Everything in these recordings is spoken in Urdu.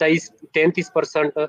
33%,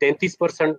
33%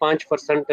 5%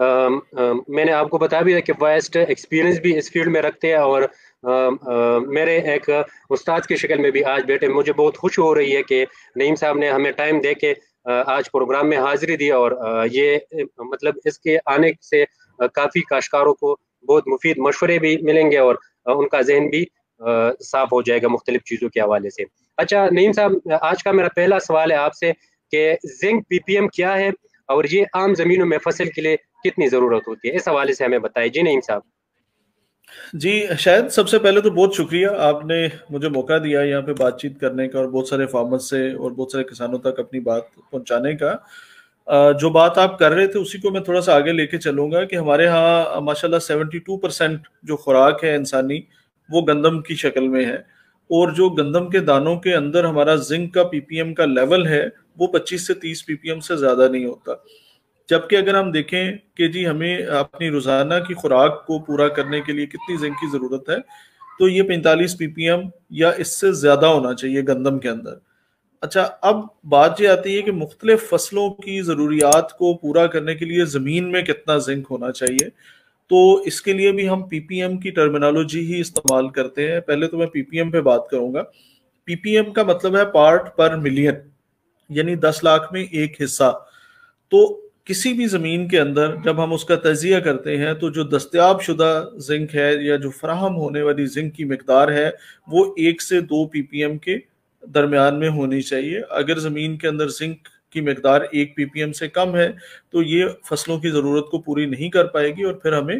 میں نے آپ کو بتا بھی کہ واسٹ ایکسپیرینس بھی اس فیلڈ میں رکھتے ہیں، اور میرے ایک استاد کی شکل میں بھی آج بیٹھے. مجھے بہت خوش ہو رہی ہے کہ نعیم صاحب نے ہمیں ٹائم دے کے آج پروگرام میں حاضری دی، اور یہ مطلب اس کے آنے سے کافی کاشتکاروں کو بہت مفید مشورے بھی ملیں گے، اور ان کا ذہن بھی صاف ہو جائے گا مختلف چیزوں کے حوالے سے. اچھا نعیم صاحب، آج کا میرا پہلا سوال ہے آپ سے کہ زنک پی پی ایم کیا ہے، اور یہ عام زمینوں میں فصل کے لیے کتنی ضرورت ہوتی ہے، اس حوالے سے ہمیں بتائیں. جی نعیم صاحب. جی شاید سب سے پہلے تو بہت شکریہ، آپ نے مجھے موقع دیا یہاں پہ بات چیت کرنے کا، اور بہت سارے فارمر سے اور بہت سارے کسانوں تک اپنی بات پہنچانے کا. جو بات آپ کر رہے تھے اسی کو میں تھوڑا سا آگے لے کے چلوں گا کہ ہمارے ہاں ماشاءاللہ 72% جو خوراک ہے انسانی وہ گندم کی شکل میں ہے، اور جو گندم کے دانوں کے اندر ہمارا زنک کا پی پی ایم کا لیول ہے وہ 25 سے 30 پی پی ایم سے زیادہ نہیں ہوتا. جبکہ اگر ہم دیکھیں کہ جی ہمیں اپنی روزانہ کی خوراک کو پورا کرنے کے لیے کتنی زنک کی ضرورت ہے، تو یہ 45 پی پی ایم یا اس سے زیادہ ہونا چاہیے گندم کے اندر. اچھا، اب بات یہ آتی ہے کہ مختلف فصلوں کی ضروریات کو پورا کرنے کے لیے زمین میں کتنا زنک ہونا چاہیے. تو اس کے لیے بھی ہم پی پی ایم کی ٹرمینالوجی ہی استعمال کرتے ہیں. پہلے تو میں پی پی ایم پہ بات کروں گا. پی پی ایم کا مطلب ہے پارٹ پر ملین، یعنی 10 لاکھ میں ایک حصہ. تو کسی بھی زمین کے اندر جب ہم اس کا تجزیہ کرتے ہیں تو جو دستیاب شدہ زنک ہے یا جو فراہم ہونے والی زنک کی مقدار ہے وہ 1 سے 2 پی پی ایم کے درمیان میں ہونی چاہیے. اگر زمین کے اندر زنک کی مقدار 1 پی پی ایم سے کم ہے تو یہ فصلوں کی ضرورت کو پوری نہیں کر پائے گی، اور پھر ہمیں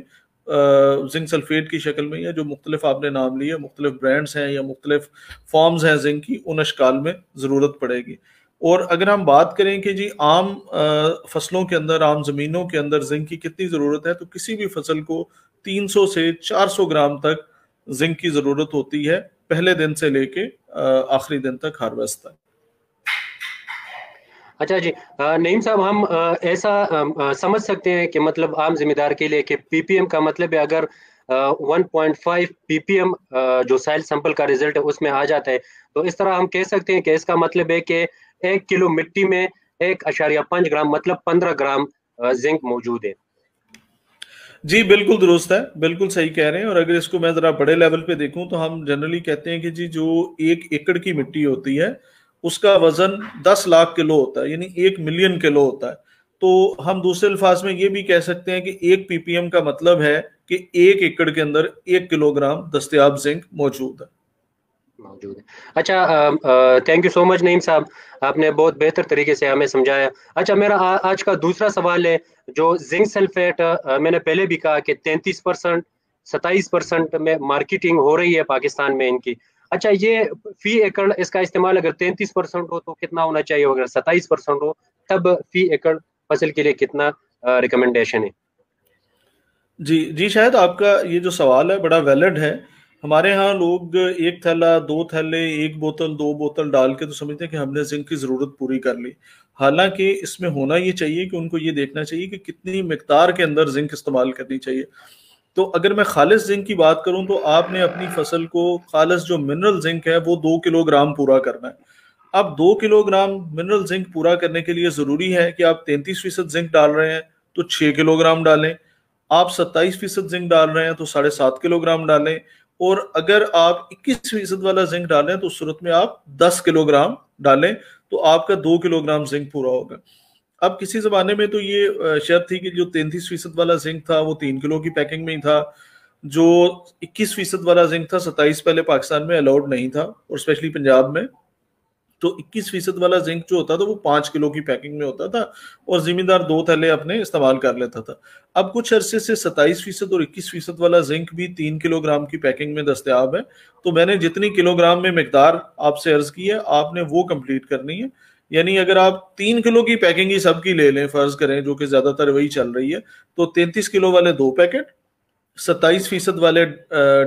زنک سلفیٹ کی شکل میں یا جو مختلف آپ نے نام لیے مختلف برانڈز ہیں یا مختلف فارمز ہیں زنک کی، ان اشکال میں ضرورت پڑے گی. اور اگر ہم بات کریں کہ جی عام فصلوں کے اندر، عام زمینوں کے اندر زنک کی کتنی ضرورت ہے، تو کسی بھی فصل کو 300 سے 400 گرام تک زنک کی ضرورت ہوتی ہے، پہلے دن سے لے کے آخری دن تک ہارویسٹ تک. اچھا جی نعیم صاحب، ہم ایسا سمجھ سکتے ہیں کہ مطلب عام ذمہ دار کے لیے کہ پی پی ایم کا مطلب ہے اگر 1.5 پی پی ایم جو سائل سیمپل کا ریزلٹ ہے اس میں آ جاتا ہے، تو اس طرح ہم کہہ سکتے ہیں کہ اس کا مطلب ہے کہ 1 کلو مٹی میں 1.5 گرام مطلب 15 گرام زنک موجود ہے. جی بالکل درست ہے، بالکل صحیح کہہ رہے ہیں. اور اگر اس کو میں ذرا بڑے لیول پہ دیکھوں تو ہم جنرلی کہتے ہیں کہ جی جو 1 ایکڑ کی مٹی ہوتی ہے اس کا وزن 10 لاکھ کلو ہوتا ہے، یعنی 1 ملین کلو ہوتا ہے. تو ہم دوسرے الفاظ میں یہ بھی کہہ سکتے ہیں کہ 1 پی پی ایم کا مطلب ہے کہ 1 ایکڑ کے اندر 1 کلو گرام دستیاب زنک موجود ہے. اچھا تھینک یو سو مچ نعیم صاحب، آپ نے بہت بہتر طریقے سے ہمیں سمجھایا. اچھا میرا آج کا دوسرا سوال ہے جو زنک سلفیٹ، میں نے پہلے بھی کہا کہ 33%، 27% میں مارکیٹنگ ہو رہی ہے پاکستان میں ان کی. اچھا یہ فی ایکڑ اس کا استعمال اگر 33% ہو تو کتنا ہونا چاہیے، اگر 27% ہو تب فی ایکڑ فصل کے لیے کتنا ریکمنڈیشن ہے؟ جی شاید آپ کا یہ جو سوال ہے بڑا ویلڈ ہے. ہمارے ہاں لوگ 1 تھیلا 2 تھیلے 1 بوتل 2 بوتل ڈال کے تو سمجھتے ہیں کہ ہم نے زنک کی ضرورت پوری کر لی. حالانکہ اس میں ہونا یہ چاہیے کہ ان کو یہ دیکھنا چاہیے کہ کتنی مقدار کے اندر زنک استعمال کرنی چاہیے. تو اگر میں خالص زنک کی بات کروں تو آپ نے اپنی فصل کو خالص جو منرل زنک ہے وہ 2 کلو گرام پورا کرنا ہے. اب 2 کلو گرام منرل زنک پورا کرنے کے لیے ضروری ہے کہ آپ 33% زنک ڈال رہے ہیں تو 6 کلو گرام ڈالیں. آپ 27% زنک ڈال رہے ہیں تو 7.5 کلو گرام ڈالیں. اور اگر آپ 21% والا زنک ڈالیں تو اس صورت میں آپ 10 کلو گرام ڈالیں تو آپ کا 2 کلو گرام زنک پورا ہوگا. اب کسی زمانے میں تو یہ شرط تھی کہ جو 33% والا زنک تھا وہ 3 کلو کی پیکنگ میں ہی تھا. جو 21% والا زنک تھا 27 پہلے پاکستان میں الاؤڈ نہیں تھا، اور اسپیشلی پنجاب میں. تو 21% والا زنک جو ہوتا تھا وہ 5 کلو کی پیکنگ میں ہوتا تھا، اور زمیندار 2 تھیلے اپنے استعمال کر لیتا تھا. اب کچھ عرصے سے 27% اور 21% والا زنک بھی 3 کلو گرام کی پیکنگ میں دستیاب ہے. تو میں نے جتنی کلو گرام میں مقدار آپ سے عرض کی ہے آپ نے وہ کمپلیٹ کرنی ہے. یعنی اگر آپ 3 کلو کی پیکنگ ہی سب کی لے لیں فرض کریں، جو کہ زیادہ تر وہی چل رہی ہے، تو 33 کلو والے 2 پیکٹ، 27% والے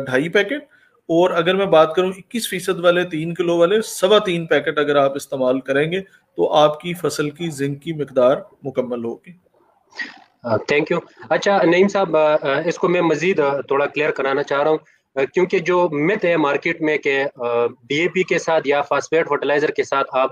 2.5 پیکٹ، اور اگر میں بات کروں 21% والے 3 کلو والے 3.25 پیکٹ اگر آپ استعمال کریں گے تو آپ کی فصل کی زنک کی مقدار مکمل ہوگی. Thank you. اچھا نعیم صاحب، اس کو میں مزید تھوڑا کلیئر کرانا چاہ رہا ہوں، کیونکہ جو مت ہے مارکیٹ میں کہ ڈی اے پی کے ساتھ یا فاسفیٹ فرٹیلائزر کے ساتھ آپ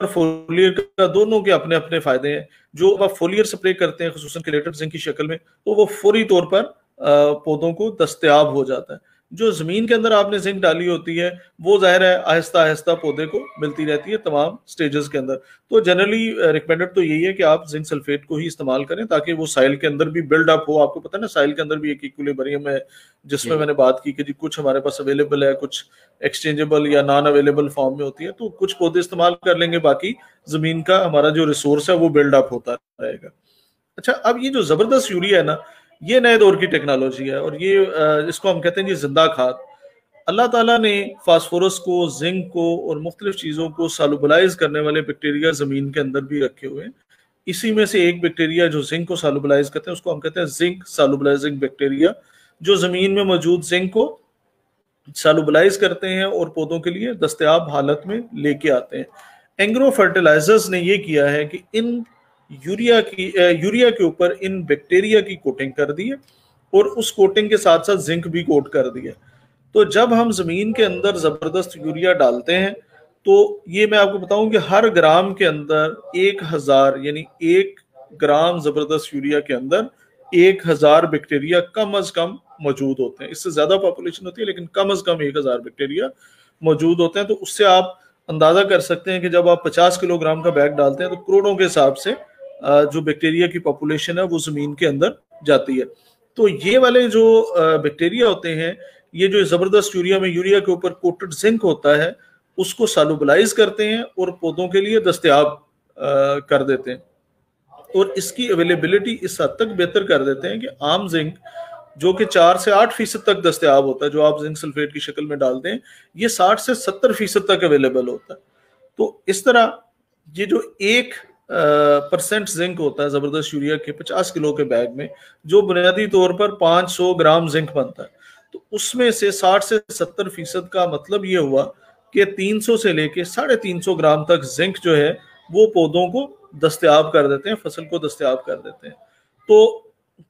فولیئر کا، دونوں کے اپنے اپنے فائدے ہیں. جو آپ فولیئر سپرے کرتے ہیں خصوصاً کلیٹڈ زنک کی شکل میں، تو وہ فوری طور پر پودوں کو دستیاب ہو جاتا ہے. جو زمین کے اندر آپ نے زنک ڈالی ہوتی ہے وہ ظاہر ہے آہستہ آہستہ پودے کو ملتی رہتی ہے تمام سٹیجز کے اندر. تو جنرلی ریکمینڈڈ تو یہی ہے کہ آپ زنک سلفیٹ کو ہی استعمال کریں تاکہ وہ سائل کے اندر بھی بلڈ اپ ہو. آپ کو پتہ ہے نا سائل کے اندر بھی ایک ایکولیبریم ہے جس میں نے بات کی کہ جی کچھ ہمارے پاس اویلیبل ہے، کچھ ایکسچینجیبل یا نان اویلیبل فارم میں ہوتی ہے، تو کچھ پودے استعمال کر لیں گے، باقی زمین کا ہمارا جو ریسورس ہے وہ بلڈ اپ ہوتا رہے گا. اچھا، اب یہ جو زبردست یوریا ہے نا، یہ نئے دور کی ٹیکنالوجی ہے اور یہ اس کو ہم کہتے ہیں جی زندہ کھاد. اللہ تعالیٰ نے فاسفورس کو، زنک کو اور مختلف چیزوں کو سالوبلائز کرنے والے بیکٹیریا زمین کے اندر بھی رکھے ہوئے ہیں. اسی میں سے ایک بیکٹیریا جو زنک کو سالوبلائز کرتے ہیں اس کو ہم کہتے ہیں زنک سالوبلائزنگ بیکٹیریا، جو زمین میں موجود زنک کو سالوبلائز کرتے ہیں اور پودوں کے لیے دستیاب حالت میں لے کے آتے ہیں. اینگرو فرٹیلائزرز نے یہ کیا ہے کہ ان یوریا کے اوپر ان بیکٹیریا کی کوٹنگ کر دی ہے اور اس کوٹنگ کے ساتھ ساتھ زنک بھی کوٹ کر دی ہے. تو جب ہم زمین کے اندر زبردست یوریا ڈالتے ہیں تو یہ میں آپ کو بتاؤں کہ ہر گرام کے اندر 1000 یعنی 1 گرام زبردست یوریا کے اندر 1000 بیکٹیریا کم از کم موجود ہوتے ہیں. اس سے زیادہ پاپولیشن ہوتی ہے لیکن کم از کم 1000 بیکٹیریا موجود ہوتے ہیں. تو اس سے آپ اندازہ کر سکتے ہیں کہ جب آپ 50 کلو گرام کا بیگ ڈالتے ہیں تو کروڑوں کے حساب سے جو بیکٹیریا کی پاپولیشن ہے وہ زمین کے اندر جاتی ہے. تو یہ والے جو بیکٹیریا ہوتے ہیں، یہ جو زبردست یوریا میں یوریا کے اوپر کوٹڈ زنک ہوتا ہے اس کو سالوبلائز کرتے ہیں اور پودوں کے لیے دستیاب کر دیتے ہیں، اور اس کی اویلیبلٹی اس حد تک بہتر کر دیتے ہیں کہ عام زنک جو کہ 4 سے 8% تک دستیاب ہوتا ہے، جو آپ زنک سلفیٹ کی شکل میں ڈالتے ہیں، یہ 60 سے 70% تک اویلیبل ہوتا ہے. تو اس طرح یہ جو 1% زنک ہوتا ہے زبردست یوریا کے 50 کلو کے بیگ میں، جو بنیادی طور پر 500 گرام زنک بنتا ہے، تو اس میں سے 60 سے 70% کا مطلب یہ ہوا کہ 300 سے لے کے 350 گرام تک زنک جو ہے وہ پودوں کو دستیاب کر دیتے ہیں، فصل کو دستیاب کر دیتے ہیں. تو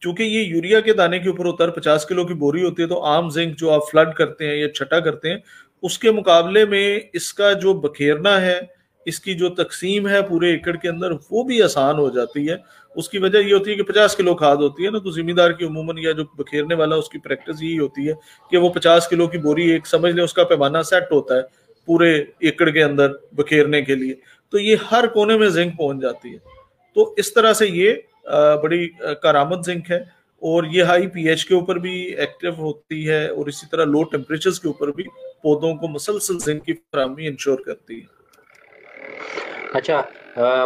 چونکہ یہ یوریا کے دانے کے اوپر ہوتا ہے، 50 کلو کی بوری ہوتی ہے، تو عام زنک جو آپ فلڈ کرتے ہیں یا چھٹا کرتے ہیں اس کے مقابلے میں اس کا جو بکھیرنا ہے، اس کی جو تقسیم ہے پورے ایکڑ کے اندر، وہ بھی آسان ہو جاتی ہے. اس کی وجہ یہ ہوتی ہے کہ 50 کلو کھاد ہوتی ہے نا، تو ذمہ دار کی عموماً یا جو بکھیرنے والا اس کی پریکٹس یہی ہوتی ہے کہ وہ 50 کلو کی بوری ایک سمجھ لیں اس کا پیمانہ سیٹ ہوتا ہے پورے ایکڑ کے اندر بکھیرنے کے لیے، تو یہ ہر کونے میں زنک پہنچ جاتی ہے. تو اس طرح سے یہ بڑی کارآمد زنک ہے، اور یہ ہائی پی ایچ کے اوپر بھی ایکٹیو ہوتی ہے اور اسی طرح لو ٹیمپریچرز کے اوپر بھی پودوں کو مسلسل زنک کی فراہمی انشور کرتی ہے. اچھا،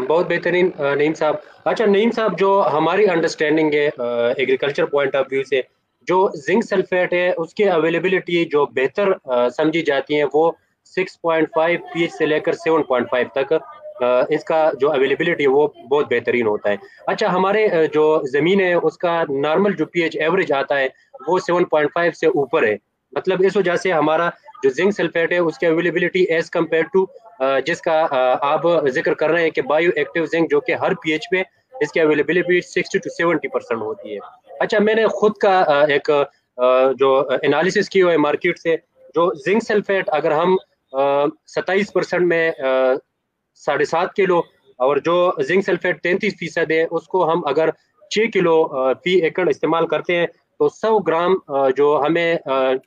بہت بہترین نعیم صاحب. اچھا نعیم صاحب، جو ہماری انڈرسٹینڈنگ ہے ایگریکلچر پوائنٹ آف ویو سے، جو زنک سلفیٹ ہے اس کی اویلیبلٹی جو بہتر سمجھی جاتی ہے وہ 6.5 پی ایچ سے لے کر 7.5 تک اس کا جو اویلیبلٹی ہے وہ بہت بہترین ہوتا ہے. اچھا، ہمارے جو زمین ہے اس کا نارمل جو پی ایچ ایوریج آتا ہے وہ 7.5 سے اوپر ہے. مطلب اس وجہ سے ہمارا جو زنک سلفیٹ ہے اس کی اویلیبلٹی ایز کمپیئر ٹو جس کا آپ ذکر کر رہے ہیں کہ بایو ایکٹیو زنک جو کہ ہر پی ایچ پہ اس کی اویلیبلٹی 60 سے 70% ہوتی ہے. اچھا، میں نے خود کا ایک جو انالیسس کی ہوئے مارکیٹ سے، جو زنک سلفیٹ اگر ہم 27% میں 7.5 کلو، اور جو زنک سلفیٹ 33% ہے اس کو ہم اگر 6 کلو فی ایکڑ استعمال کرتے ہیں تو 100 گرام جو ہمیں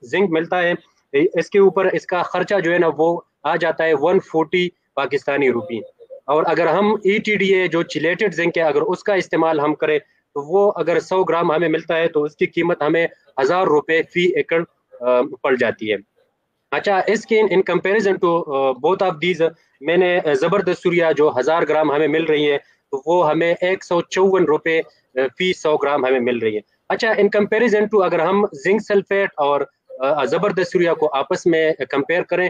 زنک ملتا ہے، اس کے اوپر اس کا خرچہ جو ہے نا وہ آ جاتا ہے 140 پاکستانی روپی. اور اگر ہم ای ٹی ڈی اے جو چلیٹڈ زنک ہے اگر اس کا استعمال ہم کریں تو وہ اگر 100 گرام ہمیں ملتا ہے تو اس کی قیمت ہمیں 1000 روپے فی ایکڑ پڑ جاتی ہے. اچھا، اس کے in comparison to both of these, میں نے زبردست یوریا جو 1000 گرام ہمیں مل رہی ہے تو وہ ہمیں 154 روپے فی 100 گرام ہمیں مل رہی ہے. اچھا، ان کمپیریزن ٹو اگر ہم زنک سلفیٹ اور زبردست یوریا کو آپس میں کمپیئر کریں،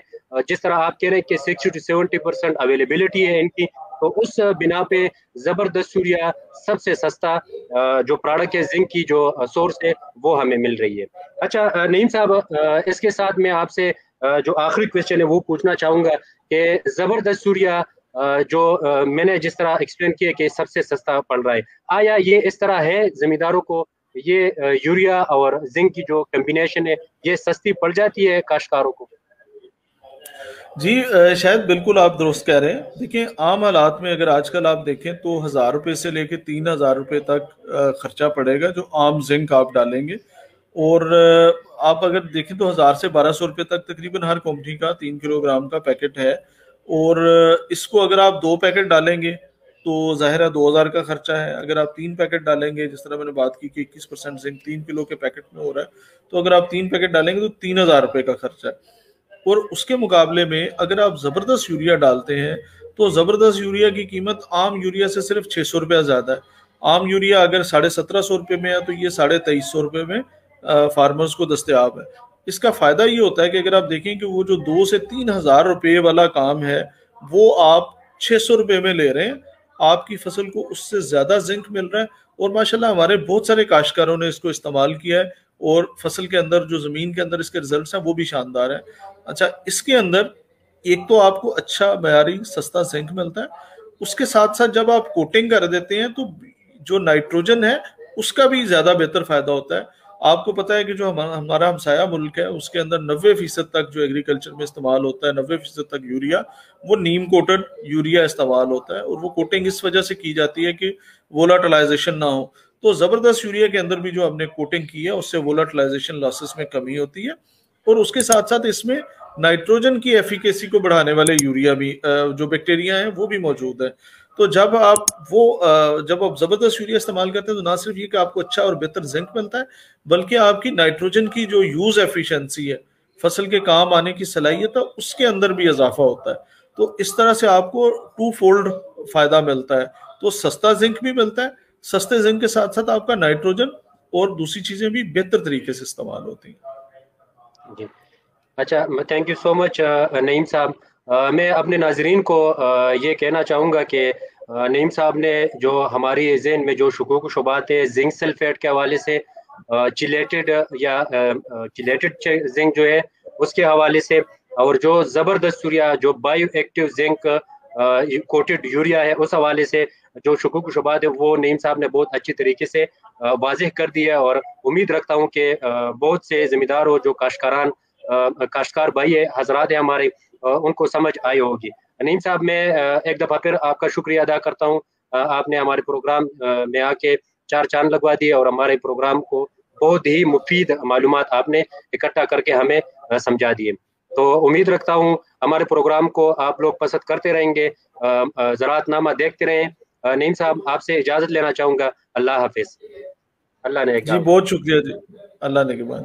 جس طرح آپ کہہ رہے ہیں کہ 60 سے 70% اویلیبلٹی ہے ان کی، تو اس بنا پہ زبردست یوریا سب سے سستا جو پروڈکٹ ہے زنک کی جو سورس ہے وہ ہمیں مل رہی ہے. اچھا نعیم صاحب، اس کے ساتھ میں آپ سے جو آخری کویسچن ہے وہ پوچھنا چاہوں گا کہ زبردست یوریا جو میں نے جس طرح ایکسپلین کیا کہ سب سے سستا پڑ رہا ہے، آیا یہ اس طرح ہے زمینداروں کو یہ یوریا اور زنک کی جو کمبینیشن ہے یہ سستی پڑ جاتی ہے کاشتکاروں کو؟ جی شاید بالکل آپ درست کہہ رہے ہیں. دیکھیں عام حالات میں اگر آج کل آپ دیکھیں تو 1,000 روپے سے لے کے 3,000 روپے تک خرچہ پڑے گا جو عام زنک آپ ڈالیں گے. اور آپ اگر دیکھیں تو 1,000 سے 1,200 روپے تک تقریباً ہر کمپنی کا 3 کلو گرام کا پیکٹ ہے. اور اس کو اگر آپ 2 پیکٹ ڈالیں گے تو ظاہر ہے 2,000 کا خرچہ ہے. اگر آپ 3 پیکٹ ڈالیں گے، جس طرح میں نے بات کی کہ 21% زنک 3 کلو کے پیکٹ میں ہو رہا ہے، تو اگر آپ 3 پیکٹ ڈالیں گے تو 3,000 روپے کا خرچہ ہے. اور اس کے مقابلے میں اگر آپ زبردست یوریا ڈالتے ہیں تو زبردست یوریا کی قیمت عام یوریا سے صرف 600 روپیہ زیادہ ہے. عام یوریا اگر 1,750 روپے میں ہے تو یہ 2,350 روپے میں فارمرز کو دستیاب ہے. اس کا فائدہ یہ ہوتا ہے کہ اگر آپ دیکھیں کہ وہ جو 2 سے 3 ہزار روپے والا کام ہے وہ آپ 600 روپے میں لے رہے ہیں، آپ کی فصل کو اس سے زیادہ زنک مل رہا ہے. اور ماشاءاللہ ہمارے بہت سارے کاشتکاروں نے اس کو استعمال کیا ہے اور فصل کے اندر جو زمین کے اندر اس کے ریزلٹس ہیں وہ بھی شاندار ہیں. اچھا، اس کے اندر ایک تو آپ کو اچھا معیاری سستا زنک ملتا ہے، اس کے ساتھ ساتھ جب آپ کوٹنگ کر دیتے ہیں تو جو نائٹروجن ہے اس کا بھی زیادہ بہتر فائدہ ہوتا ہے. آپ کو پتا ہے کہ جو ہمارا ہمسایہ ملک ہے اس کے اندر 90% تک جو ایگریکلچر میں استعمال ہوتا ہے، 90% تک یوریا وہ نیم کوٹڈ یوریا استعمال ہوتا ہے. اور وہ کوٹنگ اس وجہ سے کی جاتی ہے کہ وولٹائلائزیشن نہ ہو. تو زبردست یوریا کے اندر بھی جو ہم نے کوٹنگ کی ہے اس سے وولٹائلائزیشن لاسز میں کمی ہوتی ہے. اور اس کے ساتھ ساتھ اس میں نائٹروجن کی ایفیکیسی کو بڑھانے والے یوریا بھی جو بیکٹیریا ہیں وہ بھی موجود ہے. تو جب آپ زبردست یوریا استعمال کرتے ہیں تو نہ صرف یہ کہ آپ کو اچھا اور بہتر زنک ملتا ہے بلکہ آپ کی نائٹروجن کی جو یوز ایفیشنسی ہے، فصل کے کام آنے کی صلاحیت ہے، اس کے اندر بھی اضافہ ہوتا ہے. تو اس طرح سے آپ کو 2 فولڈ فائدہ ملتا ہے. تو سستا زنک بھی ملتا ہے، سستے زنک کے ساتھ ساتھ آپ کا نائٹروجن اور دوسری چیزیں بھی بہتر طریقے سے استعمال ہوتی ہیں. جی اچھا، تھینک یو سو مچ نعیم صاحب. میں اپنے ناظرین کو یہ کہنا چاہوں گا کہ نعیم صاحب نے جو ہماری ذہن میں جو شکوک و شبہات ہے زنک سلفیٹ کے حوالے سے، چلیٹڈ یا چلیٹڈ زنک جو ہے اس کے حوالے سے، اور جو زبردست یوریا جو bio active zinc quoted urea ہے اس حوالے سے جو شکوک و شبہات ہے وہ نعیم صاحب نے بہت اچھی طریقے سے واضح کر دیا. اور امید رکھتا ہوں کہ بہت سے ذمہ دار ہو جو کاشتکار بھائی ہے، حضرات ہیں ہمارے، ان کو سمجھ آئی ہوگی. نعیم صاحب میں ایک دفعہ پھر آپ کا شکریہ ادا کرتا ہوں. آپ نے ہمارے پروگرام میں آ کے 4 چاند لگوا دیے اور ہمارے پروگرام کو بہت ہی مفید معلومات آپ نے اکٹھا کر کے ہمیں سمجھا دیے. تو امید رکھتا ہوں ہمارے پروگرام کو آپ لوگ پسند کرتے رہیں گے، زراعت نامہ دیکھتے رہیں. نعیم صاحب آپ سے اجازت لینا چاہوں گا. اللہ حافظ. اللہ نے جی بہت شکریہ جی. اللہ نے کے بعد